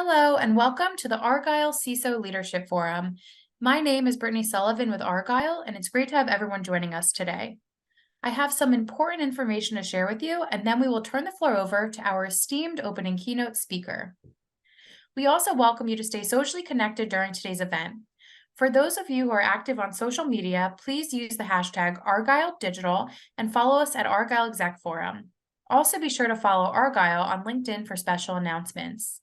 Hello, and welcome to the Argyle CISO Leadership Forum. My name is Brittany Sullivan with Argyle, and it's great to have everyone joining us today. I have some important information to share with you, and then we will turn the floor over to our esteemed opening keynote speaker. We also welcome you to stay socially connected during today's event. For those of you who are active on social media, please use the hashtag ArgyleDigital and follow us at Argyle Exec Forum. Also be sure to follow Argyle on LinkedIn for special announcements.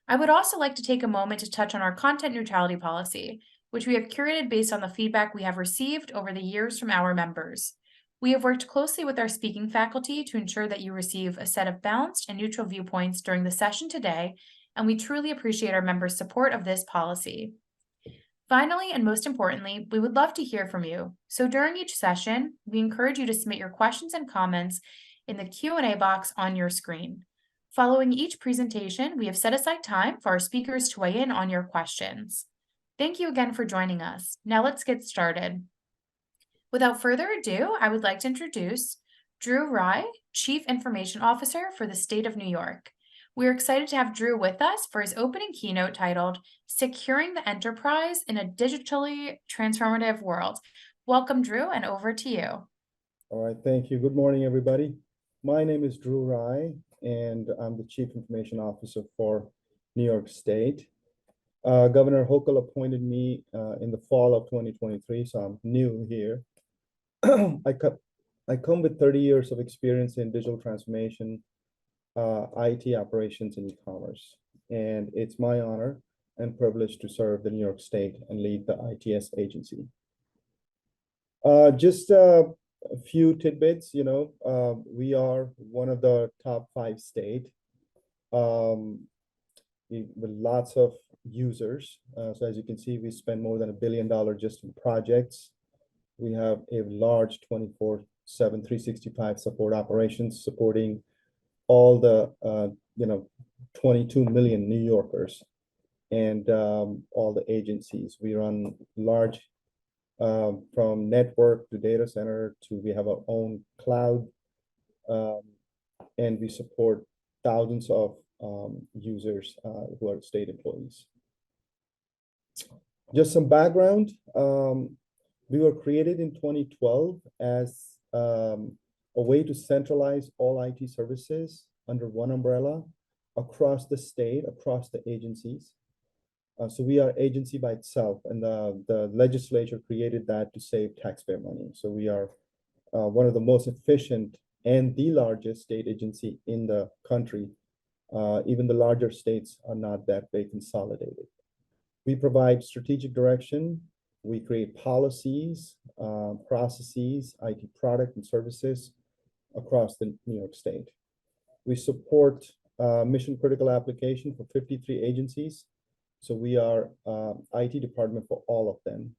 I would also like to take a moment to touch on our content neutrality policy, which we have curated based on the feedback we have received over the years from our members. We have worked closely with our speaking faculty to ensure that you receive a set of balanced and neutral viewpoints during the session today, and we truly appreciate our members' support of this policy. Finally, and most importantly, we would love to hear from you. So during each session, we encourage you to submit your questions and comments in the Q&A box on your screen. Following each presentation, we have set aside time for our speakers to weigh in on your questions. Thank you again for joining us. Now let's get started. Without further ado, I would like to introduce Drew Rye, Chief Information Officer for the State of New York. We're excited to have Drew with us for his opening keynote titled, Securing the Enterprise in a Digitally Transformative World. Welcome, Drew, and over to you. All right, thank you. Good morning, everybody. My name is Drew Rye, and I'm the Chief Information Officer for New York State. Governor Hochul appointed me in the fall of 2023, so I'm new here. I come with 30 years of experience in digital transformation, IT operations, and e-commerce. And it's my honor and privilege to serve the New York State and lead the ITS agency. Just a few tidbits, we are one of the top 5 states with lots of users. So as you can see, we spend more than $1 billion just in projects. We have a large 24/7, 365 support operations supporting all the 22 million New Yorkers and all the agencies. We run large from network to data center to we have our own cloud, and we support thousands of users who are state employees. Just some background. We were created in 2012 as a way to centralize all IT services under one umbrella across the state, across the agencies. So we are agency by itself, and the legislature created that to save taxpayer money. So we are one of the most efficient and the largest state agency in the country. Even the larger states are not that big consolidated. We provide strategic direction. We create policies, processes, IT product and services across the New York State. We support mission critical application for 53 agencies. So we are IT department for all of them.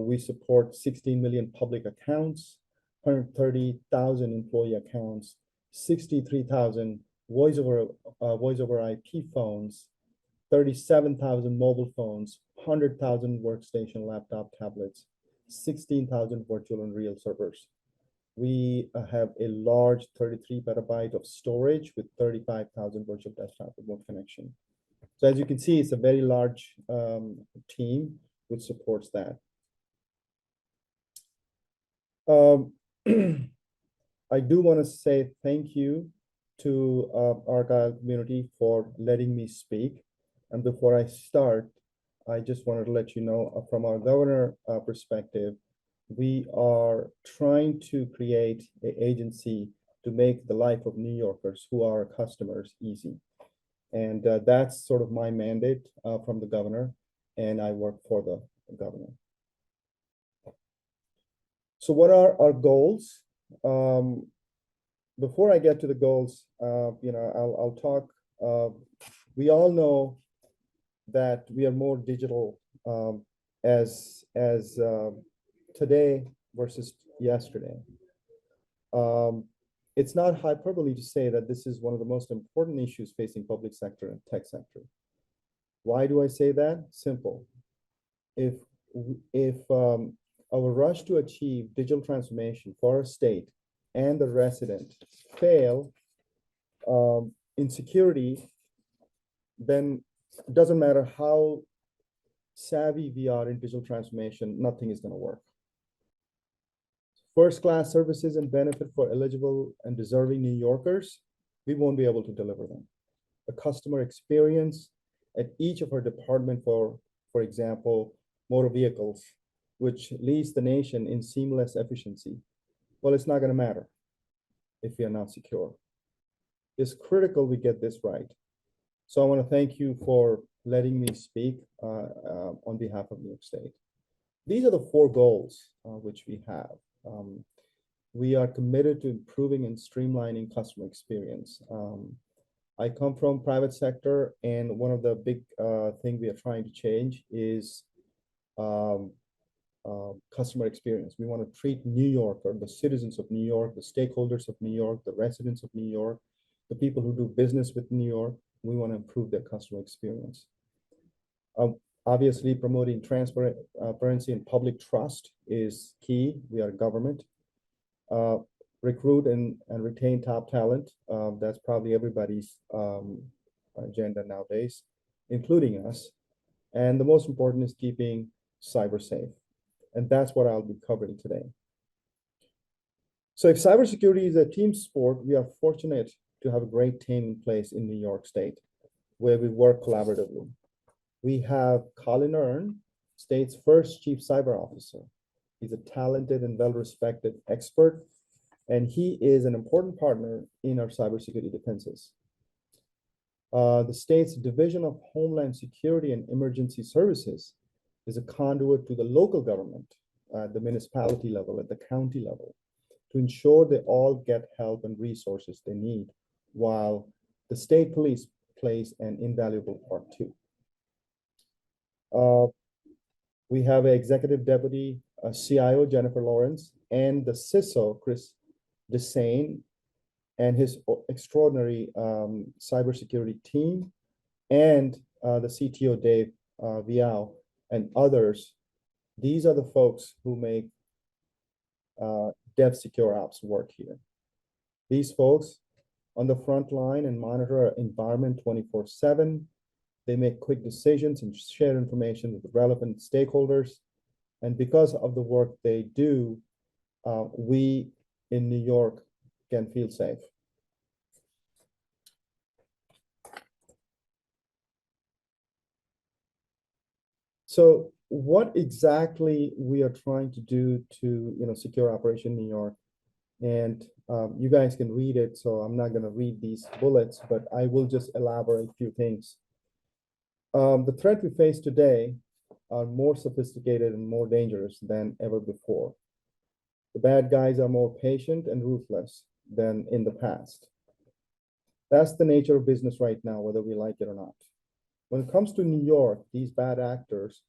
We support 16 million public accounts, 130,000 employee accounts, 63,000 voice over IP phones, 37,000 mobile phones, 100,000 workstation, laptop, tablets, 16,000 virtual and real servers. We have a large 33 petabyte of storage with 35,000 virtual desktop remote connection. So as you can see, it's a very large team which supports that. I do want to say thank you to Argyle community for letting me speak. And before I start, I just wanted to let you know from our governor perspective, we are trying to create an agency to make the life of New Yorkers who are customers easy. And that's sort of my mandate from the governor, and I work for the governor. So what are our goals? Before I get to the goals, I'll talk. We all know that we are more digital as today versus yesterday. It's not hyperbole to say that this is one of the most important issues facing public sector and tech sector. Why do I say that? Simple. If our rush to achieve digital transformation for a state and the resident fail, insecurity then it doesn't matter how savvy we are in digital transformation, nothing is going to work. First-class services and benefit for eligible and deserving New Yorkers, we won't be able to deliver them. The customer experience at each of our department for example, motor vehicles, which leads the nation in seamless efficiency. Well, it's not going to matter if we are not secure. It's critical we get this right. So I want to thank you for letting me speak on behalf of New York State. These are the 4 goals which we have. We are committed to improving and streamlining customer experience. I come from private sector, and one of the big thing we are trying to change is customer experience. We want to treat New York, or the citizens of New York, the stakeholders of New York, the residents of New York, the people who do business with New York, we want to improve their customer experience. Obviously, promoting transparency and public trust is key. We are government. Recruit and retain top talent. That's probably everybody's agenda nowadays, including us. And the most important is keeping cyber safe. And that's what I'll be covering today. So if cybersecurity is a team sport, we are fortunate to have a great team in place in New York State, where we work collaboratively. We have Colin Earn, state's first chief cyber officer. He's a talented and well-respected expert, and he is an important partner in our cybersecurity defenses. The state's Division of Homeland Security and Emergency Services is a conduit to the local government at the municipality level, at the county level, to ensure they all get help and resources they need, while the state police plays an invaluable part too. We have an executive deputy, CIO, Jennifer Lawrence, and the CISO, Chris Desane, and his extraordinary cybersecurity team, and the CTO, Dave Viao, and others. These are the folks who make DevSecOps work here. These folks on the front line and monitor our environment 24/7. They make quick decisions and share information with the relevant stakeholders. And because of the work they do, we in New York can feel safe. So what exactly we are trying to do to secure Operation New York? And you guys can read it, so I'm not going to read these bullets, but I will just elaborate a few things. The threat we face today are more sophisticated and more dangerous than ever before. The bad guys are more patient and ruthless than in the past. That's the nature of business right now, whether we like it or not. When it comes to New York, these bad actors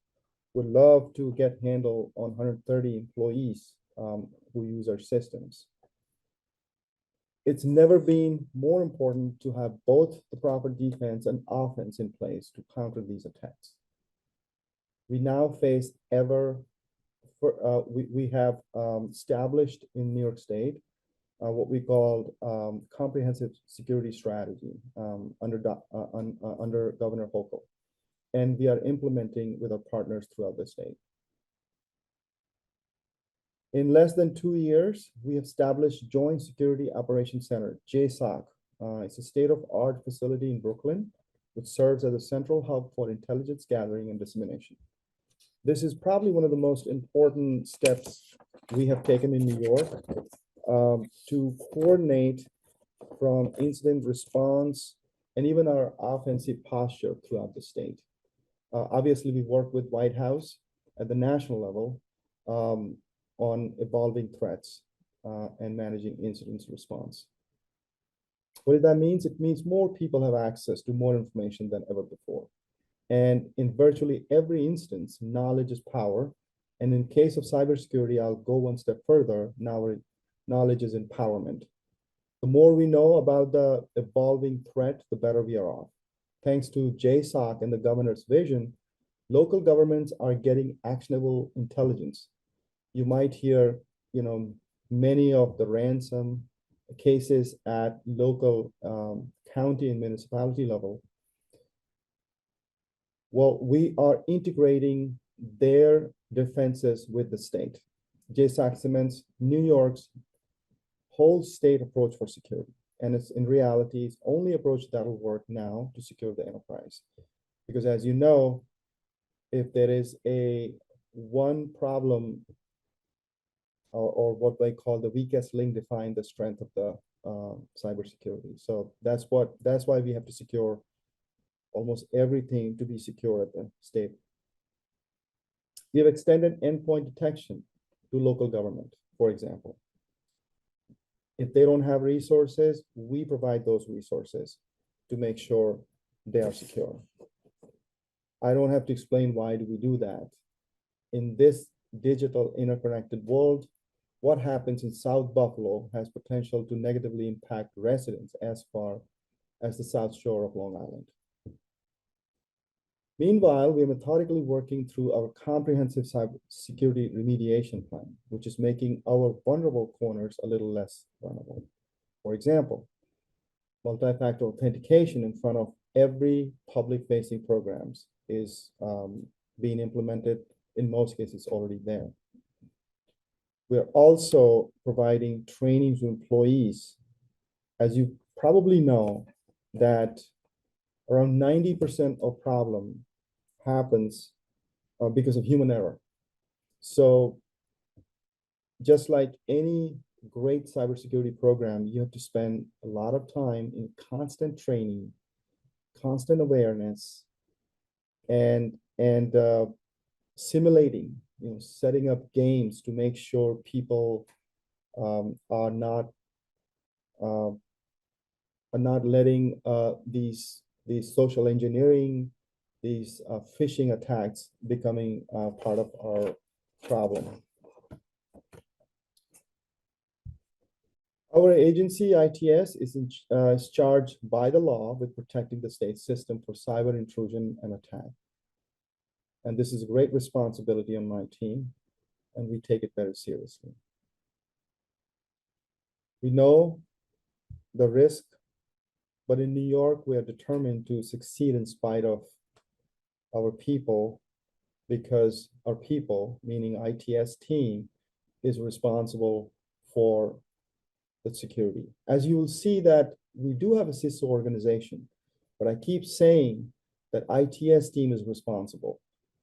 would love to get handle on 130 employees who use our systems. It's never been more important to have both the proper defense and offense in place to counter these attacks. We now face we have established in New York State what we call comprehensive security strategy under Governor Hochul, and we are implementing with our partners throughout the state. In less than 2 years, we have established Joint Security Operations Center, JSOC. It's a state-of-the-art facility in Brooklyn, which serves as a central hub for intelligence gathering and dissemination. This is probably one of the most important steps we have taken in New York to coordinate from incident response and even our offensive posture throughout the state. Obviously, we work with White House at the national level on evolving threats and managing incident response. What that means? It means more people have access to more information than ever before. And in virtually every instance, knowledge is power. And in case of cybersecurity, I'll go one step further. Now, knowledge is empowerment. The more we know about the evolving threat, the better we are off. Thanks to JSOC and the governor's vision, local governments are getting actionable intelligence. You might hear, many of the ransom cases at local county and municipality level. Well, we are integrating their defenses with the state. JSAC cements New York's whole state approach for security. And it's in reality, it's only approach that'll work now to secure the enterprise. Because as you know, if there is a one problem or what they call the weakest link define the strength of the cybersecurity. So that's why we have to secure almost everything to be secure at the state. We have extended endpoint detection to local government, for example. If they don't have resources, we provide those resources to make sure they are secure. I don't have to explain why do we do that. In this digital interconnected world, what happens in South Buffalo has potential to negatively impact residents as far as the South Shore of Long Island. Meanwhile, we are methodically working through our comprehensive cybersecurity remediation plan, which is making our vulnerable corners a little less vulnerable. For example, multi-factor authentication in front of every public-facing programs is being implemented. In most cases, already there. We're also providing training to employees. As you probably know, that around 90% of problem happens because of human error. So just like any great cybersecurity program, you have to spend a lot of time in constant training, constant awareness, and simulating, setting up games to make sure people are not letting these social engineering, these phishing attacks becoming part of our problem. Our agency, ITS, is charged by the law with protecting the state system for cyber intrusion and attack. And this is a great responsibility on my team, and we take it very seriously. We know the risk, but in New York, we are determined to succeed in spite of our people, because our people, meaning ITS team, is responsible for the security. As you will see that we do have a CISO organization, but I keep saying that ITS team is responsible.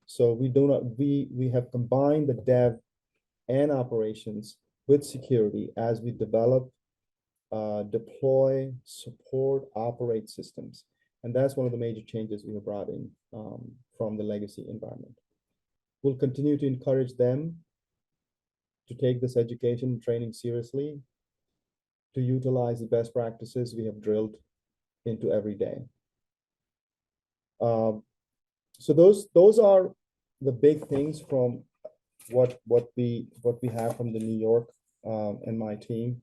So we have combined the dev and operations with security as we develop, deploy, support, operate systems. And that's one of the major changes we have brought in from the legacy environment. We'll continue to encourage them to take this education and training seriously, to utilize the best practices we have drilled into every day. So those are the big things from what we have from the New York and my team.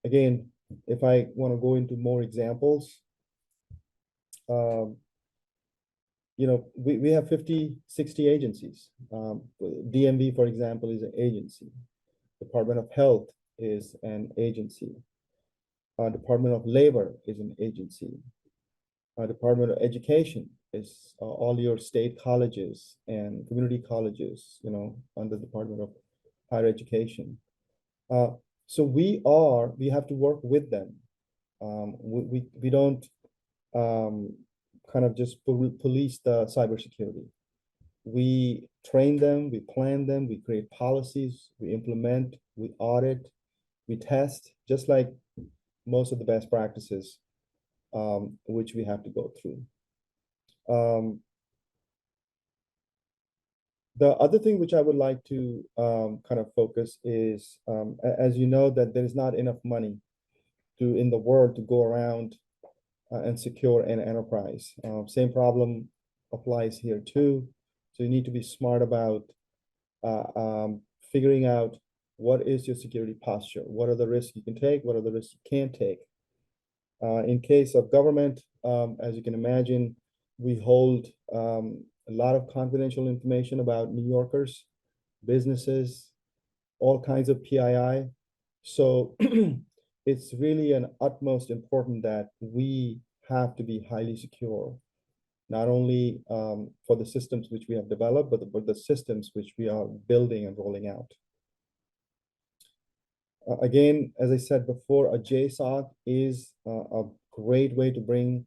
Again, if I want to go into more examples, we have 50, 60 agencies. DMV, for example, is an agency. Department of Health is an agency. Department of Labor is an agency. Department of Education is all your state colleges and community colleges, under the Department of Higher Education. So we have to work with them. We don't kind of just police the cybersecurity. We train them, we plan them, we create policies, we implement, we audit, we test, just like most of the best practices, which we have to go through. The other thing which I would like to kind of focus is, as you know, that there is not enough money in the world to go around and secure an enterprise. Same problem applies here too. So you need to be smart about figuring out what is your security posture, what are the risks you can take, what are the risks you can't take. In case of government, as you can imagine, we hold a lot of confidential information about New Yorkers, businesses, all kinds of PII. So it's really an utmost important that we have to be highly secure not only for the systems which we have developed, but the systems which we are building and rolling out. Again, as I said before, a JSOC is a great way to bring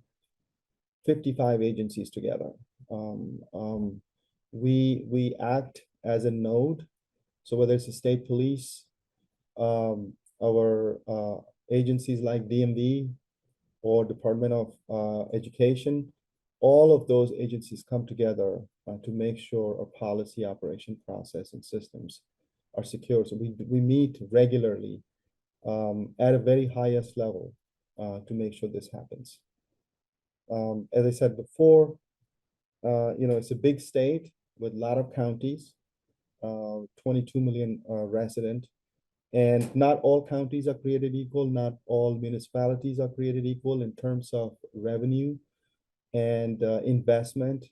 55 agencies together. We act as a node. So whether it's the state police, our agencies like DMV or Department of Education, all of those agencies come together to make sure our policy, operation, process, and systems are secure. So we meet regularly at a very highest level to make sure this happens. As I said before, it's a big state with a lot of counties, 22 million residents, and not all counties are created equal. Not all municipalities are created equal in terms of revenue and investment.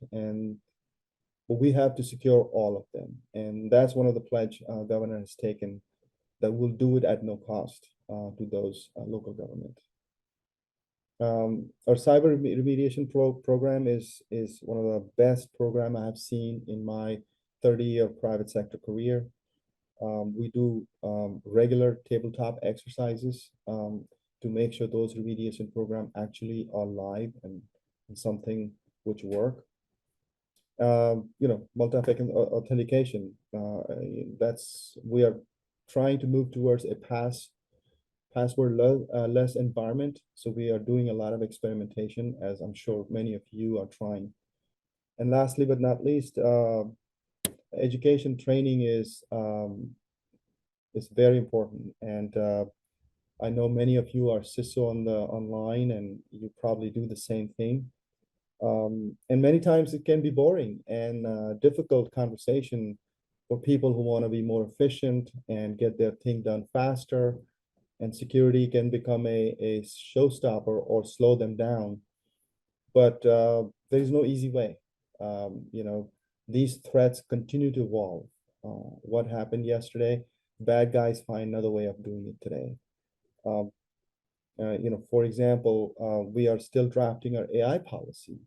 But we have to secure all of them. And that's one of the pledge governor has taken, that we'll do it at no cost to those local governments. Our cyber remediation program is one of the best program I have seen in my 30-year private sector career. We do regular tabletop exercises to make sure those remediation program actually are live and something which work. Multi-factor authentication. We are trying to move towards a password less environment. So we are doing a lot of experimentation, as I'm sure many of you are trying. And lastly, but not least, education training is very important. And I know many of you are CISO online, and you probably do the same thing. And many times it can be boring and difficult conversation for people who want to be more efficient and get their thing done faster. And security can become a showstopper or slow them down. But there is no easy way. These threats continue to evolve. What happened yesterday, bad guys find another way of doing it today. For example, we are still drafting our AI policy,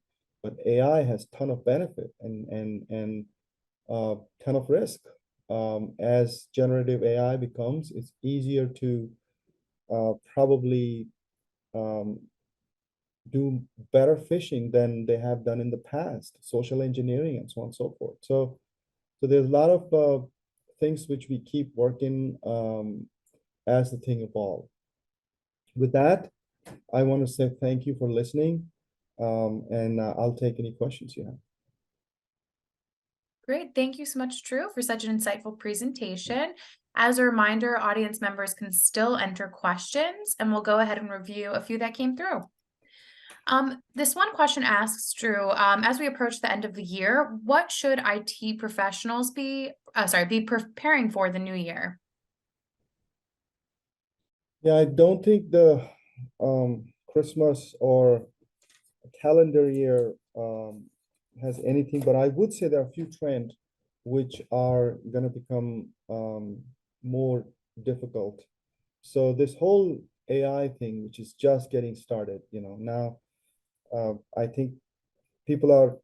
but AI has ton of benefit and ton of risk. As generative AI becomes, it's easier to probably do better phishing than they have done in the past, social engineering and so on and so forth. So there's a lot of things which we keep working as the thing evolves. With that, I want to say thank you for listening, and I'll take any questions you have. Great. Thank you so much, Drew, for such an insightful presentation. As a reminder, audience members can still enter questions, and we'll go ahead and review a few that came through. This one question asks, Drew, as we approach the end of the year, what should IT professionals be preparing for the new year? Yeah, I don't think the Christmas or calendar year has anything, but I would say there are a few trends which are going to become more difficult. So this whole AI thing, which is just getting started, now I think people are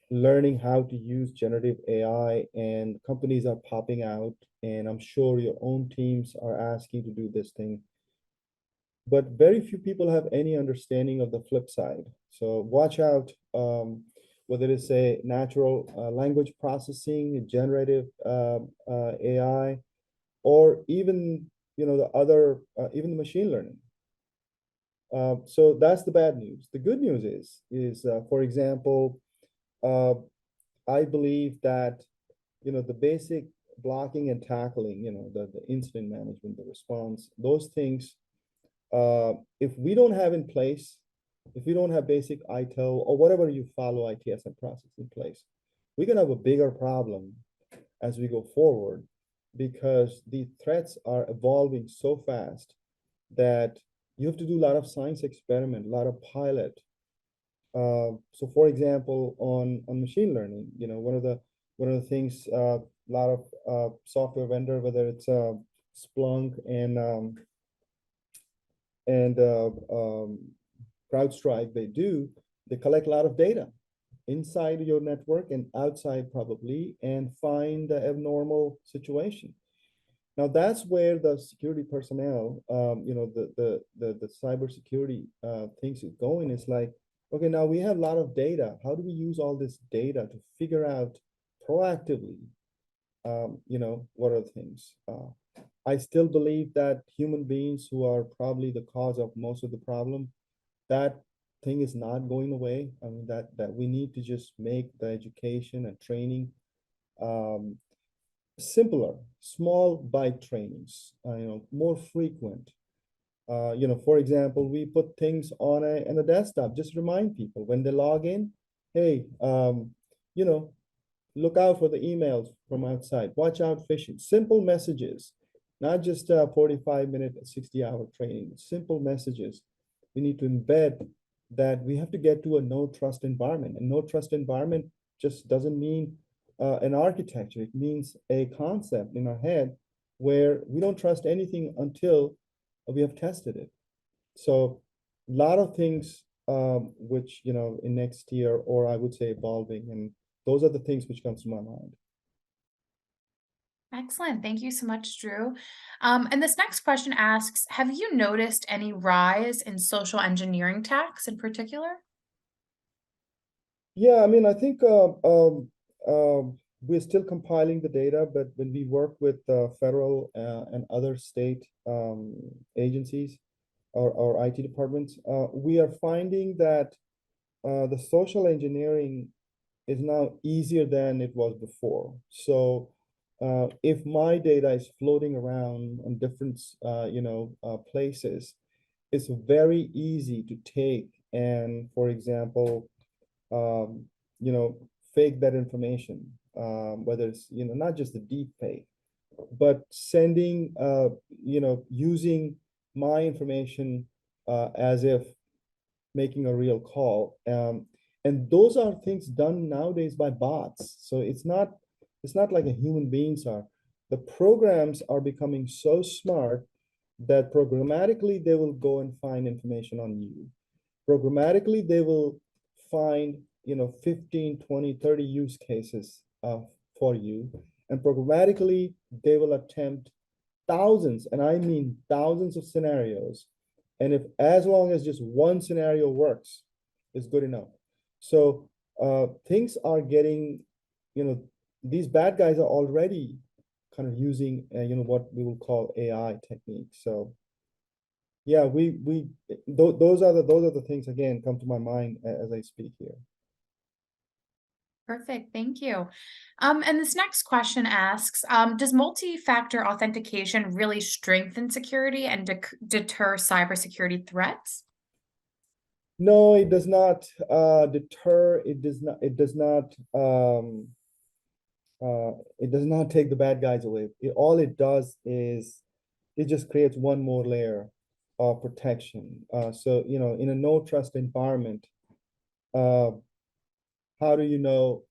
learning how to use generative AI, and companies are popping out, and I'm sure your own teams are asking to do this thing. But very few people have any understanding of the flip side. So watch out, whether it's a natural language processing, generative AI, or even the other, even the machine learning. So that's the bad news. The good news is for example, I believe that the basic blocking and tackling, the incident management, the response, those things, if we don't have in place, if we don't have basic ITIL or whatever you follow ITSM process in place, we're gonna have a bigger problem as we go forward, because the threats are evolving so fast that you have to do a lot of science experiment, a lot of pilot. So for example, on machine learning, one of the things, a lot of software vendor, whether it's Splunk and CrowdStrike, they collect a lot of data. inside your network and outside probably, and find the abnormal situation. Now that's where the security personnel, the cybersecurity things is going. Is like, okay, now we have a lot of data. How do we use all this data to figure out proactively, what are the things? I still believe that human beings who are probably the cause of most of the problem, that thing is not going away. I mean, that we need to just make the education and training um, simpler, small bite trainings, more frequent. For example, we put things on a desktop. Just remind people when they log in, hey, you know, look out for the emails from outside. Watch out phishing. Simple messages, not just a 45-minute, 60-hour training. Simple messages. We need to embed that we have to get to a no trust environment. And no trust environment just doesn't mean an architecture. It means a concept in our head where we don't trust anything until we have tested it. So a lot of things which, in next year, or I would say evolving, and those are the things which comes to my mind. Excellent. Thank you so much, Drew. And this next question asks, have you noticed any rise in social engineering attacks in particular? Yeah, I mean, I think we're still compiling the data, but when we work with federal and other state agencies or IT departments, we are finding that the social engineering is now easier than it was before. So if my data is floating around on different, places, it's very easy to take and, for example, um, you know, fake that information, whether it's, not just the deep fake, but sending, using my information as if making a real call. And those are things done nowadays by bots. So it's not like a human beings are. The programs are becoming so smart that programmatically they will go and find information on you. Programmatically, they will find, 15, 20, 30 use cases for you. And programmatically, they will attempt thousands, and I mean thousands of scenarios. And if as long as just one scenario works, is good enough. So things are getting, these bad guys are already kind of using, what we will call AI techniques. So yeah, those are the things again come to my mind as I speak here. Perfect. Thank you. And this next question asks, does multi-factor authentication really strengthen security and deter cybersecurity threats? No, it does not deter. It does not take the bad guys away. All it does is it just creates one more layer of protection. So, in a no trust environment, uh, how do you know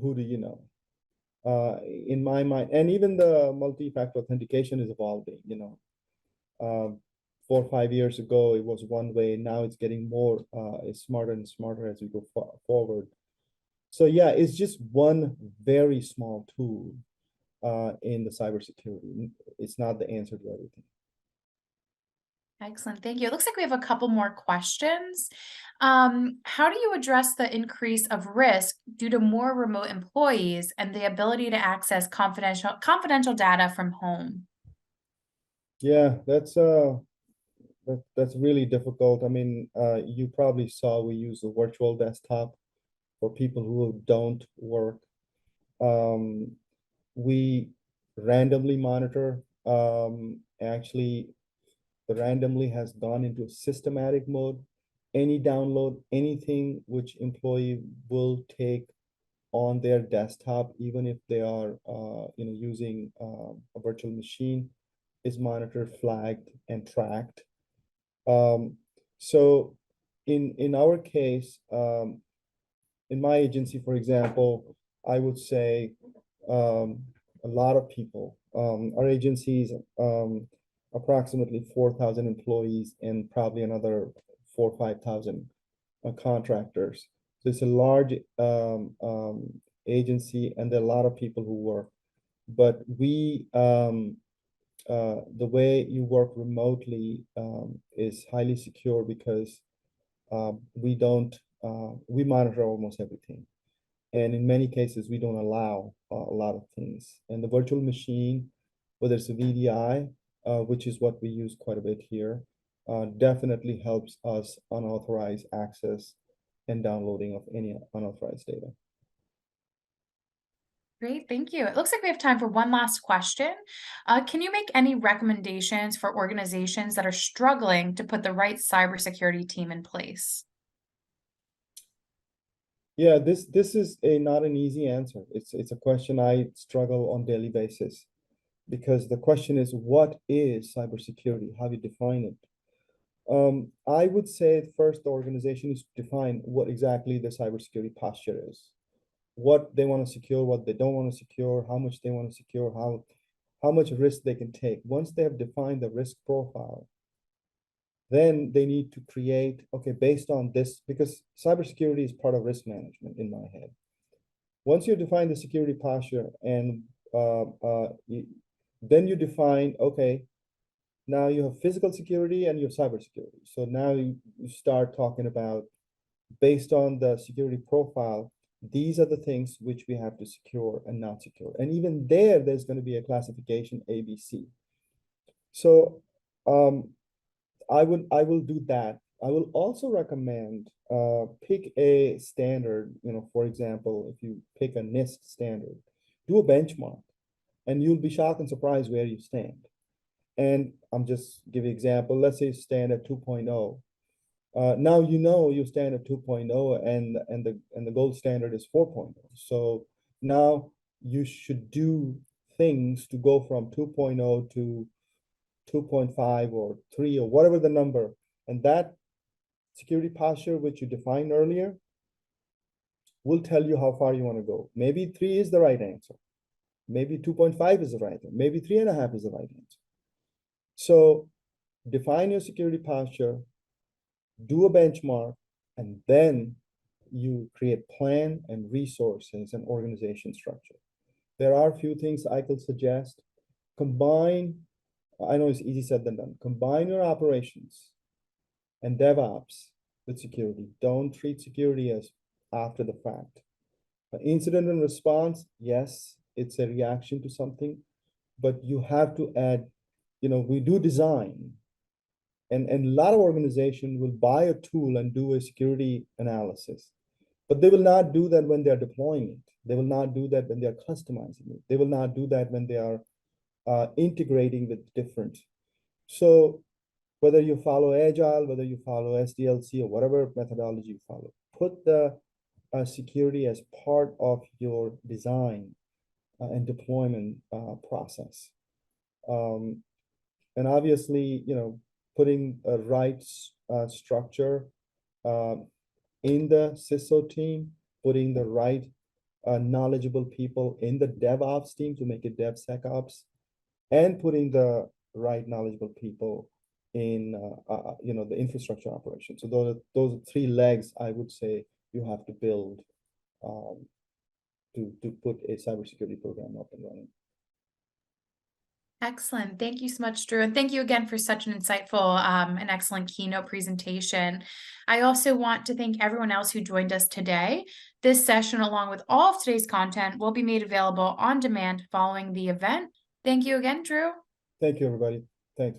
who do you know? In my mind, and even the multi-factor authentication is evolving, 4 or 5 years ago, it was one way. Now it's getting more, it's smarter and smarter as we go forward. So yeah, it's just one very small tool in the cybersecurity. It's not the answer to everything. Excellent. Thank you. It looks like we have a couple more questions. How do you address the increase of risk due to more remote employees and the ability to access confidential data from home? Yeah, that's really difficult. I mean, you probably saw we use the virtual desktop for people who don't work. Um, we randomly monitor. Actually, the randomly has gone into a systematic mode. Any download, anything which employee will take on their desktop, even if they are, using a virtual machine, is monitored, flagged, and tracked. So in our case, in my agency, for example, I would say a lot of people. Our agencies approximately 4,000 employees and probably another 4 or 5,000 contractors. There's a large agency, and there are a lot of people who work. But the way you work remotely is highly secure because we monitor almost everything. And in many cases, we don't allow a lot of things. And the virtual machine, whether it's a VDI, which is what we use quite a bit here, definitely helps us unauthorized access and downloading of any unauthorized data. Great, thank you. It looks like we have time for one last question. Can you make any recommendations for organizations that are struggling to put the right cybersecurity team in place? Yeah, this is not an easy answer. It's a question I struggle on daily basis, because the question is, what is cybersecurity? How do you define it? I would say first the organization is to define what exactly the cybersecurity posture is, what they want to secure, what they don't want to secure, how much they want to secure, how much risk they can take. Once they have defined the risk profile, then they need to create, okay, based on this, because cybersecurity is part of risk management in my head. Once you define the security posture and then you define, okay, now you have physical security and you have cybersecurity. So now you start talking about, based on the security profile, these are the things which we have to secure and not secure. And even there's going to be a classification ABC. So I will do that. I will also recommend pick a standard. For example, if you pick a NIST standard, do a benchmark, and you'll be shocked and surprised where you stand. And I'm just giving an example. Let's say you stand at 2.0. Now you stand at 2.0, and the gold standard is 4.0. So now you should do things to go from 2.0 to 2.5 or 3 or whatever the number. And that security posture, which you defined earlier, will tell you how far you want to go. Maybe 3 is the right answer. Maybe 2.5 is the right answer. Maybe 3.5 is the right answer. So define your security posture, do a benchmark, and then you create plan and resources and organization structure. There are a few things I could suggest. Combine, I know it's easy said than done, combine your operations and DevOps with security. Don't treat security as after the fact. Incident and response, yes, it's a reaction to something, but you have to add, we do design, and a lot of organizations will buy a tool and do a security analysis, but they will not do that when they're deploying it. They will not do that when they're customizing it. They will not do that when they are integrating with different. So whether you follow Agile, whether you follow SDLC or whatever methodology you follow, put the security as part of your design and deployment process. And obviously, putting a right structure in the CISO team, putting the right knowledgeable people in the DevOps team to make it DevSecOps, and putting the right knowledgeable people in the infrastructure operation. So those are 3 legs I would say you have to build to put a cybersecurity program up and running. Excellent. Thank you so much, Drew. And thank you again for such an insightful and excellent keynote presentation. I also want to thank everyone else who joined us today. This session, along with all of today's content, will be made available on demand following the event. Thank you again, Drew. Thank you, everybody. Thanks.